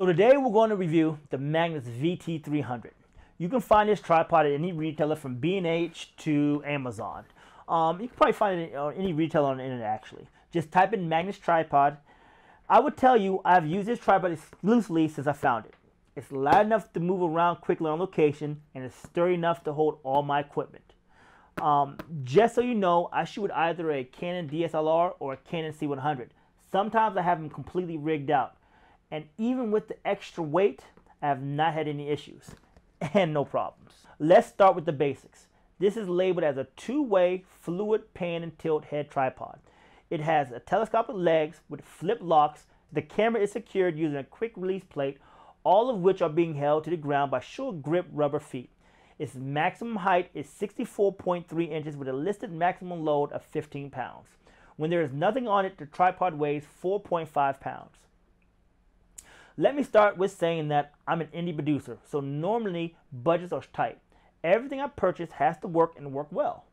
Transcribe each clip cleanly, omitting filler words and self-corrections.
So today we're going to review the MAGNUS VT 300. You can find this tripod at any retailer from B&H to Amazon. You can probably find it on any retailer on the internet actually. Just type in MAGNUS tripod. I would tell you I've used this tripod exclusively since I found it. It's light enough to move around quickly on location, and it's sturdy enough to hold all my equipment. Just so you know, I shoot with either a Canon DSLR or a Canon C100. Sometimes I have them completely rigged out. And even with the extra weight, I have not had any issues and no problems. Let's start with the basics. This is labeled as a two-way fluid pan and tilt head tripod. It has a telescopic legs with flip locks. The camera is secured using a quick release plate, all of which are being held to the ground by sure grip rubber feet. Its maximum height is 64.3 inches with a listed maximum load of 15 pounds. When there is nothing on it, the tripod weighs 4.5 pounds. Let me start with saying that I'm an indie producer, so normally budgets are tight. Everything I purchase has to work and work well.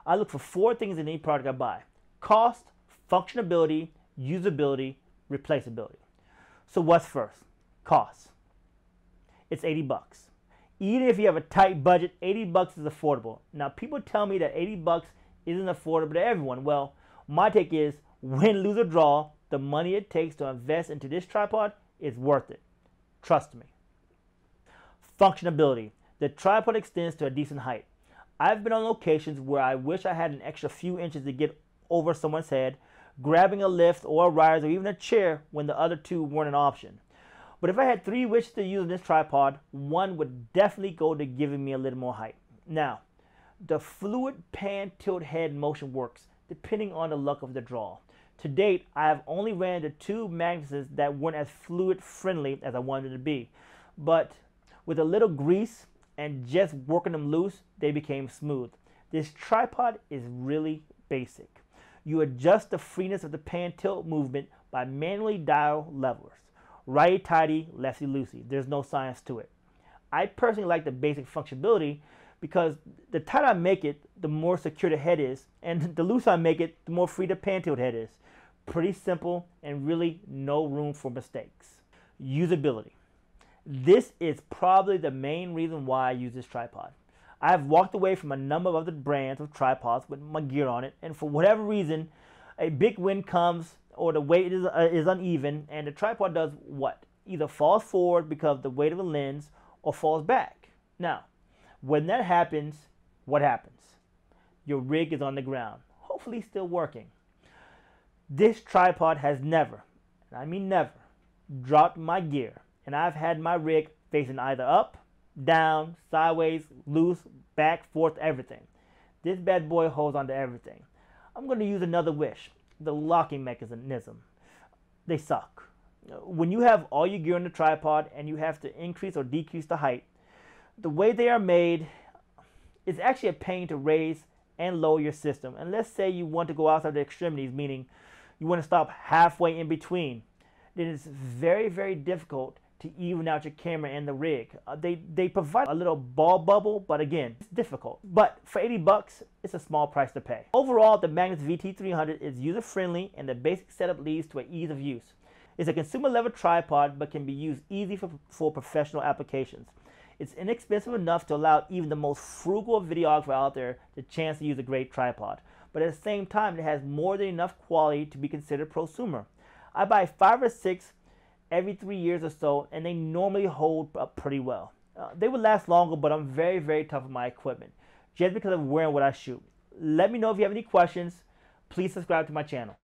I look for four things in any product I buy: cost, functionality, usability, replaceability. So what's first? Cost. It's 80 bucks. Even if you have a tight budget, 80 bucks is affordable. Now people tell me that 80 bucks isn't affordable to everyone. Well, my take is win, lose or draw, the money it takes to invest into this tripod is worth it. Trust me. Functionality. The tripod extends to a decent height. I've been on locations where I wish I had an extra few inches to get over someone's head, grabbing a lift or a rise or even a chair when the other two weren't an option. But if I had three wishes to use this tripod, one would definitely go to giving me a little more height. Now, the fluid pan tilt head motion works depending on the luck of the draw. To date, I have only ran into two Magnuses that weren't as fluid friendly as I wanted them to be. But with a little grease and just working them loose, they became smooth. This tripod is really basic. You adjust the freeness of the pan tilt movement by manually dial levelers. Righty-tighty, lefty-loosey. There's no science to it. I personally like the basic functionality because the tighter I make it, the more secure the head is, and the looser I make it, the more free the pan tilt head is. Pretty simple and really no room for mistakes. Usability. This is probably the main reason why I use this tripod. I have walked away from a number of other brands of tripods with my gear on it, and for whatever reason, a big wind comes or the weight is uneven, and the tripod does what? Either falls forward because of the weight of the lens or falls back. Now, when that happens, what happens? Your rig is on the ground, hopefully still working. This tripod has never, and I mean never, dropped my gear, and I've had my rig facing either up, down, sideways, loose, back, forth, everything. This bad boy holds onto everything. I'm going to use another wish, the locking mechanism. They suck. When you have all your gear on the tripod and you have to increase or decrease the height, the way they are made, it's actually a pain to raise and lower your system. And let's say you want to go outside the extremities, meaning you want to stop halfway in between, then it's very, very difficult to even out your camera and the rig. They provide a little ball bubble, but again, it's difficult. But for 80 bucks, it's a small price to pay. Overall, the MAGNUS VT 300 is user-friendly and the basic setup leads to an ease of use. It's a consumer-level tripod, but can be used easy for professional applications. It's inexpensive enough to allow even the most frugal videographer out there the chance to use a great tripod. But at the same time, it has more than enough quality to be considered prosumer. I buy 5 or 6 every 3 years or so, and they normally hold up pretty well. They would last longer, but I'm very, very tough on my equipment, just because of wearing what I shoot. Let me know if you have any questions. Please subscribe to my channel.